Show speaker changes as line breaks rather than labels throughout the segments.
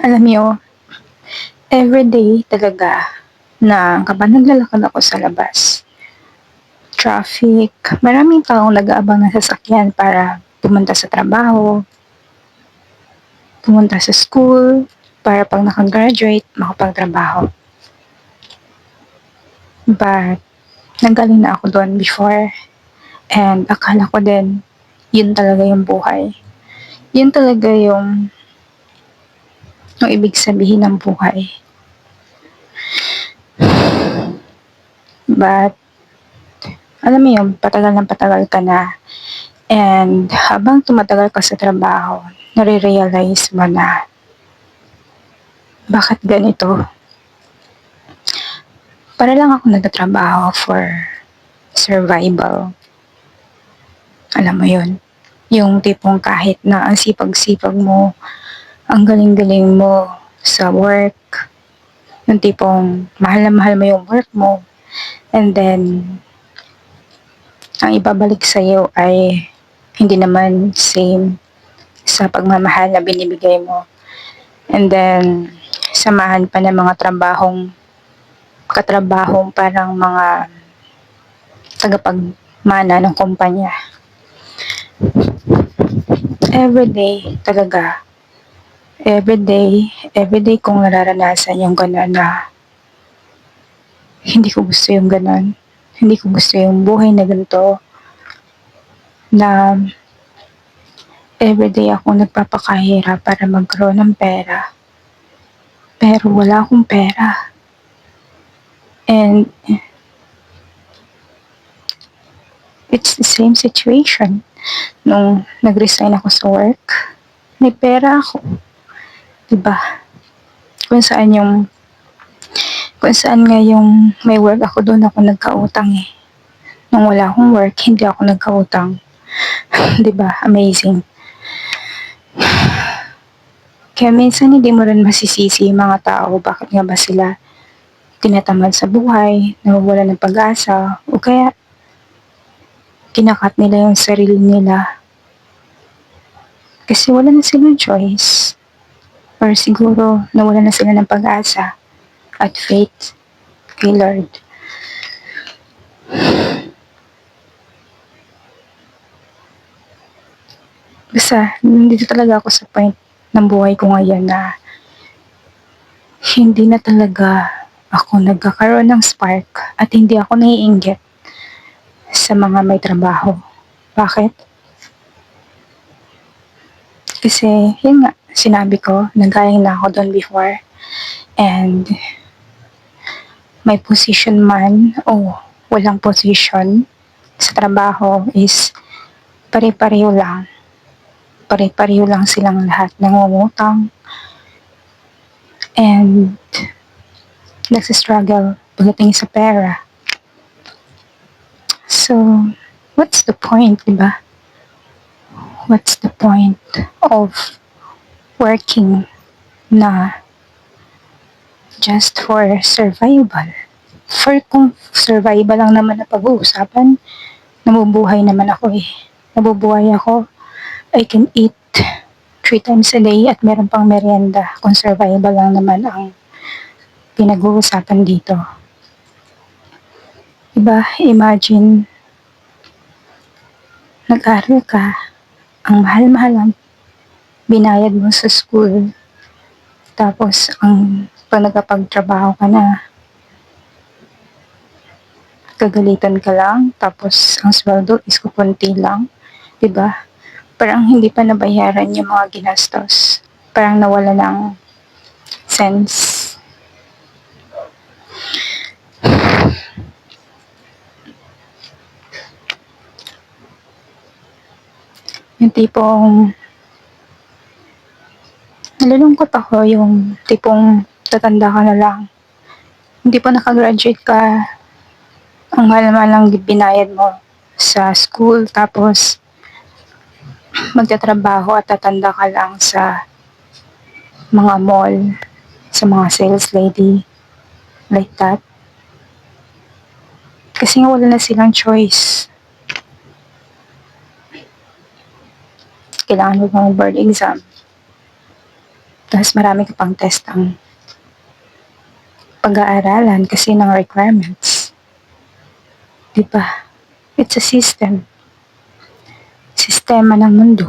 Alam niyo, everyday talaga na kapag naglalakad ako sa labas, traffic, maraming taong nag-aabang ng sasakyan para pumunta sa trabaho, pumunta sa school, para pag nakagraduate, makapagtrabaho. But, nanggaling na ako doon before and akala ko din, yun talaga yung buhay. Yun talaga yung ibig sabihin ng buhay. But, alam mo yun, patagal ng patagal ka na. And habang tumatagal ka sa trabaho, nare-realize mo na bakit ganito? Para lang ako nagtatrabaho for survival. Alam mo yun? Yung tipong kahit na ang sipag-sipag mo, ang galing-galing mo sa work, yung tipong mahal na mahal mo yung work mo, and then ang ibabalik sa'yo ay hindi naman same sa pagmamahal na binibigay mo. And then, samahan pa ng mga katrabahong parang mga tagapagmana ng kumpanya. Everyday talaga, everyday kong nararanasan yung gano'n na hindi ko gusto yung gano'n. Hindi ko gusto yung buhay na ganito na everyday ako nagpapakahirap para magkaroon ng pera. Pero wala akong pera. And it's the same situation. Nung nag-resign ako sa work, may pera ako. Diba? Kung saan nga yung may work ako, doon ako nagkautang eh. Nung wala akong work, hindi ako nagkautang. Diba? Amazing. Kaya minsan hindi mo rin masisisi yung mga tao bakit nga ba sila tinatamad sa buhay, nawawalan ng pag-asa, o kaya kinakat nila yung sarili nila kasi wala na silang choice. Or siguro nawala na sila ng pag-asa at faith kay Lord. Basta, nandito talaga ako sa point ng buhay ko ngayon na hindi na talaga ako nagkakaroon ng spark at hindi ako naiinggit sa mga may trabaho. Bakit? Kasi, yun nga, sinabi ko, nanggaling na ako doon before and may position man o walang position sa trabaho is pare-pareho lang. Pare-pareho lang silang lahat nangungutang and nagsistruggle pagdating sa pera. So, what's the point, diba? What's the point of working na just for survival? For kung survival lang naman na pag-uusapan, nabubuhay naman ako eh. Nabubuhay ako. I can eat 3 times a day at meron pang merienda kung survival lang naman ang pinag-uusapan dito. Diba? Imagine, nag-aral ka, ang mahal-mahal ang binayad mo sa school, tapos pag nagkapagtrabaho ka na, gagalitan ka lang, tapos ang sweldo is kukunti lang, diba? Parang hindi pa nabayaran yung mga ginastos. Parang nawala ng sense. Yung tipong nalulungkot ako, yung tipong tatanda ka na lang. Hindi pa nakagraduate ka, ang mahal-mahal lang binayad mo sa school, tapos magtatrabaho at tatanda ka lang sa mga mall, sa mga sales lady, like that. Kasi nga wala na silang choice. Kailangan mo mag board exam. Tapos marami ka pang test ang pag-aaralan kasi ng requirements. Diba? It's a system. Sistema ng mundo.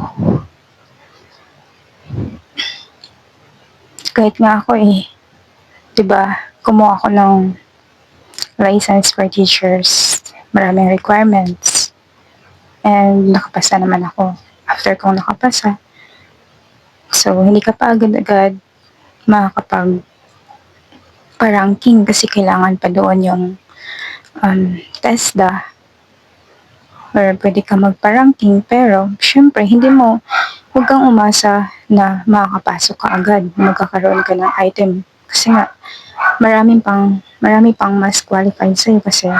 Kahit nga ako diba, kumuha ako ng license for teachers. Maraming requirements. And nakapasa naman ako. After kong nakapasa, so hindi ka pa agad-agad makakapag pa-ranking kasi kailangan pa doon yung TESDA or pwede ka magpa-ranking pero syempre huwag kang umasa na makakapasok ka agad, magkakaroon ka ng item kasi nga marami pang mas qualified sa'yo kasi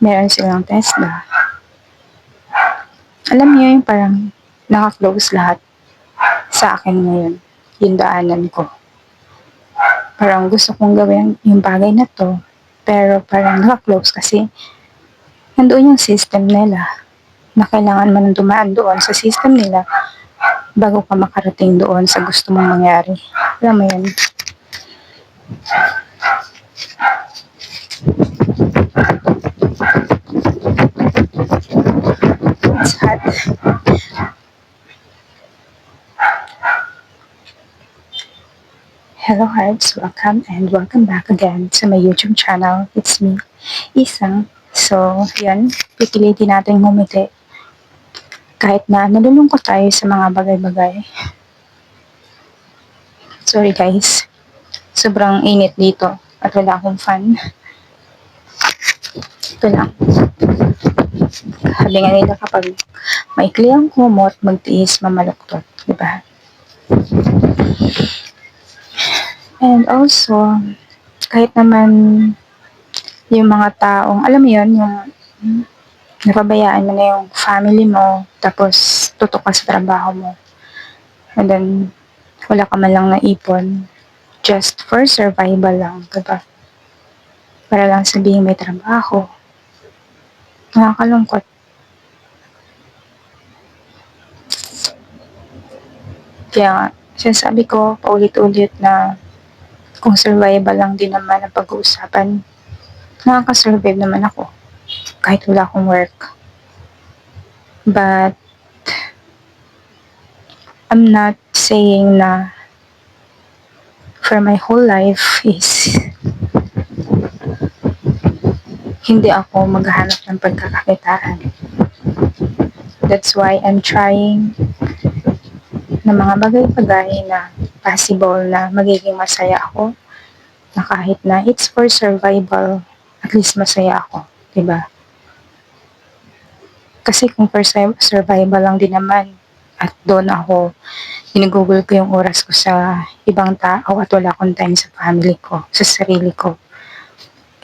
meron silang TESDA. Alam niyo yung parang naka-close lahat sa akin ngayon, yung daanan ko. Parang gusto kong gawin yung bagay na to, pero parang naka-close kasi nandoon yung system nila na kailangan mo nang dumaan doon sa system nila bago ka makarating doon sa gusto mong mangyari. Alam mo yun? It's hot. Hello hearts, welcome back again to my YouTube channel. It's me, Isang. So, yan, pipilitin natin ngumiti kahit na nalulungkot tayo sa mga bagay-bagay. Sorry guys, sobrang init dito at wala akong fan. Ito lang. Sabi nga nila kapag maikli ang kumot, magtiis, mamaluktot. Diba? And also, kahit naman yung mga taong, alam mo yun, yung napabayaan mo na yung family mo, tapos tutok ka sa trabaho mo. And then, wala ka man lang naipon. Just for survival lang, diba? Para lang sabihin may trabaho. Nakakalungkot. Kaya, sinasabi ko paulit-ulit na kung survival lang din naman ang pag-uusapan, nakaka-survive naman ako kahit wala akong work. But, I'm not saying na for my whole life is hindi ako maghahanap ng pagkakakitaan. That's why I'm trying na mga bagay-bagay na possible na magiging masaya ako, na kahit na it's for survival, at least masaya ako, diba? Kasi kung for survival lang din naman, at doon ako, ginugugol ko yung oras ko sa ibang tao at wala akong time sa family ko, sa sarili ko,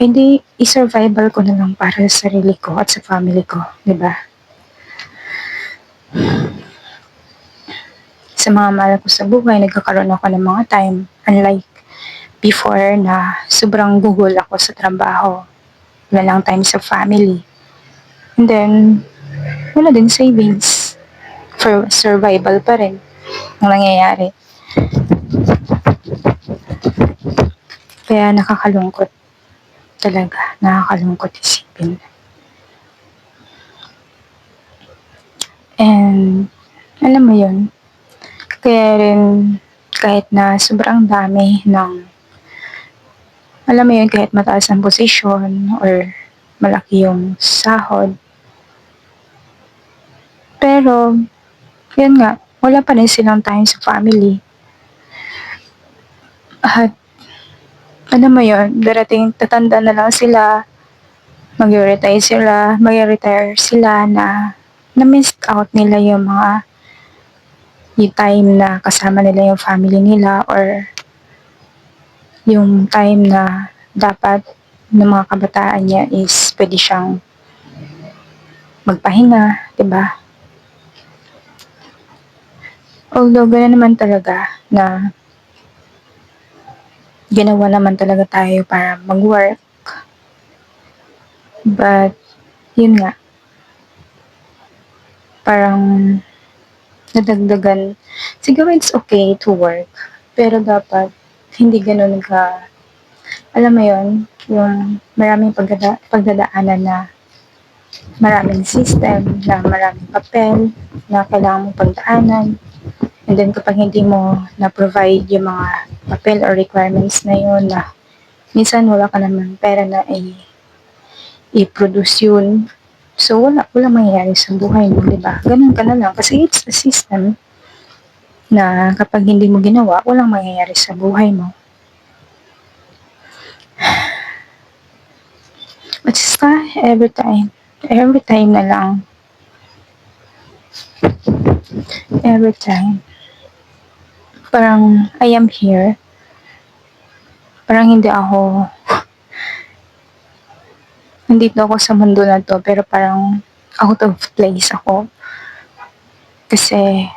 hindi i-survival ko na lang para sa sarili ko at sa family ko, diba? Sa mga mahal ko sa buhay, nagkakaroon ako ng mga time. Unlike before na sobrang gugol ako sa trabaho. Wala lang time sa family. And then, wala din savings. For survival pa rin ang nangyayari. Kaya nakakalungkot. Talaga, nakakalungkot isipin. And, alam mo yun, kaya rin kahit na sobrang dami ng, alam mo yun, kahit mataas ang posisyon or malaki yung sahod, pero yun nga, wala pa rin silang time sa family. At alam mo yun, darating tatanda na lang sila, mag-retire sila na na-miss out nila yung time na kasama nila yung family nila or yung time na dapat ng mga kabataan niya is pwede siyang magpahinga, diba? Although gano'n naman talaga na ginawa naman talaga tayo para mag-work. But, yun nga, parang nadagdagan. Siguro it's okay to work. Pero dapat hindi gano'n ka, alam mo 'yun, yung maraming pagdadaanan na maraming system, na maraming papel na kailangan mong pagdaanan. And then kapag hindi mo na-provide yung mga papel or requirements na yun, na minsan wala ka naman pera na i-produce yun. So wala mangyayari sa buhay mo, 'di ba? Ganun ka na lang kasi it's a system na kapag hindi mo ginawa, walang mangyayari sa buhay mo. Basta every time na lang, every time, parang I am here, parang nandito ako sa mundo na to, pero parang out of place ako. Kasi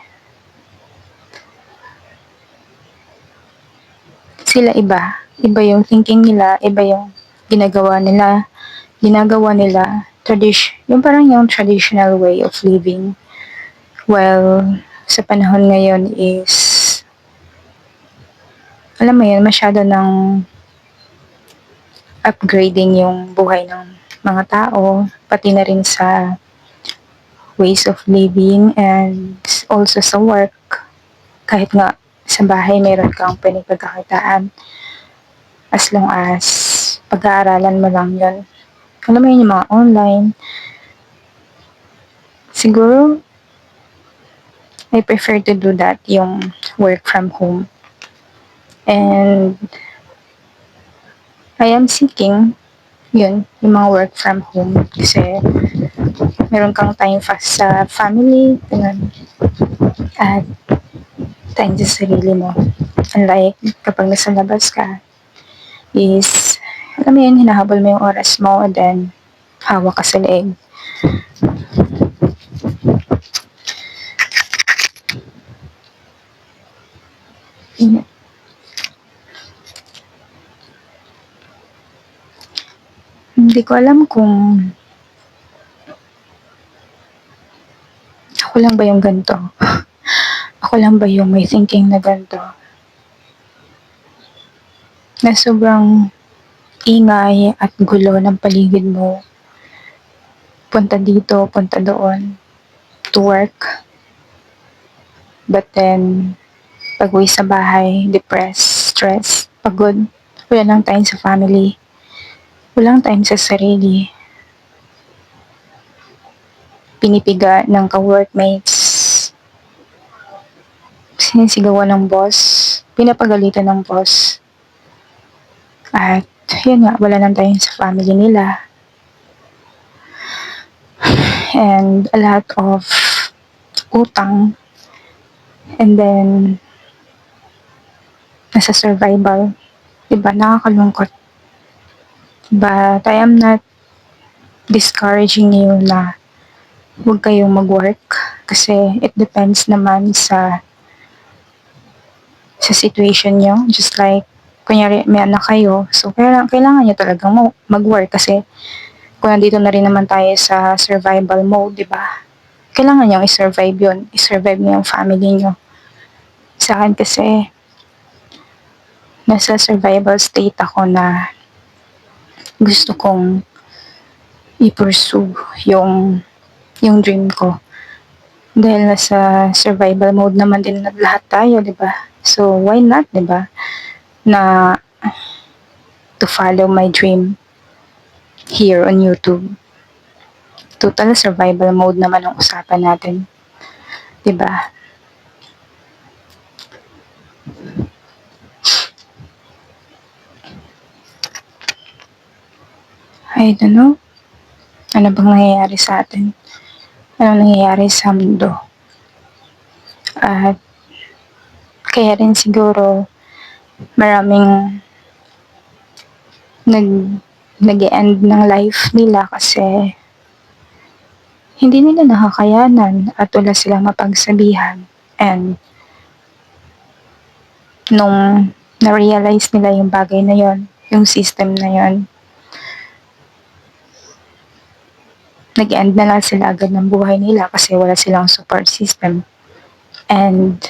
sila iba yung thinking nila, iba yung ginagawa nila, yung parang yung traditional way of living. Well, sa panahon ngayon is, alam mo yun, masyado ng upgrading yung buhay ng mga tao, pati na rin sa ways of living and also sa work. Kahit nga sa bahay meron kang pwedeng pagkakakitaan, as long as pag-aaralan mo lang yun. Alam mo yun, yung mga online. Siguro, I prefer to do that, yung work from home. And I am seeking yung mga work from home kasi meron kang time fast sa family, ganun, at time sa sarili mo. Unlike kapag nasa labas ka, is, alam mo yun, hinahabol mo yung oras mo, and then hawak ka sa leeg. Hindi ko alam kung ako lang ba yung ganito. Ako lang ba yung may thinking na ganito? Na sobrang ingay at gulo ng paligid mo. Punta dito, punta doon, to work. But then, pag-uwi sa bahay, depressed, stress, pagod. Wala lang time sa family. Walang time sa sarili. Pinipiga ng ka-workmates. Sinisigawan ng boss. Pinapagalitan ng boss. At yun nga, wala lang time sa family nila. And a lot of utang. And then, nasa survival. Diba, nakakalungkot. But I am not discouraging you na huwag kayong mag-work kasi it depends naman sa situation nyo. Just like, kunyari may anak kayo, so kailangan nyo talagang mag-work kasi kung nandito na rin naman tayo sa survival mode, di ba? Kailangan nyo i-survive yun. I-survive nyo yung family nyo. Sa akin kasi, nasa survival state ako na gusto kong i-pursue yung dream ko. Dahil nasa survival mode naman din na lahat tayo, di ba? So, why not, di ba? Na to follow my dream here on YouTube. Total survival mode naman ang usapan natin. Di ba? I don't know. Ano bang nangyayari sa atin? Ano nangyayari sa mundo? At kaya rin siguro maraming nag-end ng life nila kasi hindi nila nakakayanan at wala silang mapagsabihan. And nung na-realize nila yung bagay na yon, yung system na yon, nag-end na lang sila agad ng buhay nila kasi wala silang support system. And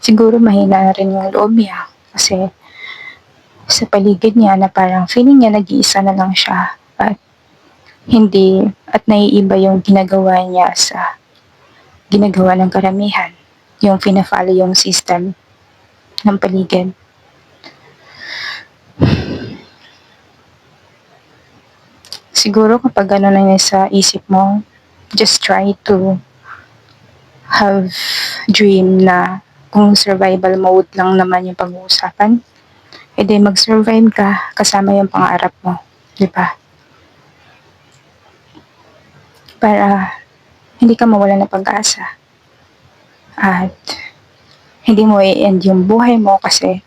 siguro mahina na rin yung loob niya Kasi sa paligid niya na parang feeling niya nag-iisa na lang siya at naiiba yung ginagawa niya sa ginagawa ng karamihan. Yung fina-follow yung system ng paligid. Siguro kapag ano na sa isip mo, just try to have dream na kung survival mode lang naman yung pag-uusapan, edi mag-survive ka kasama yung pangarap mo, di ba? Para hindi ka mawala ng pag-asa at hindi mo i-end yung buhay mo kasi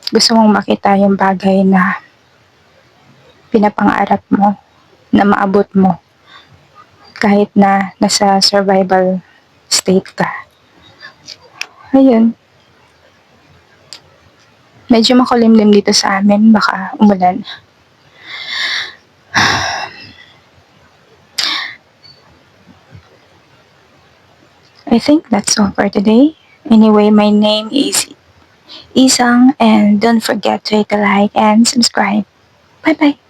gusto mong makita yung bagay na pinapangarap mo na maabot mo kahit na nasa survival state ka. Ayun. Medyo makulimlim dito sa amin, baka umulan. I think that's all for today. Anyway, my name is Isang and don't forget to hit the like and subscribe. Bye bye.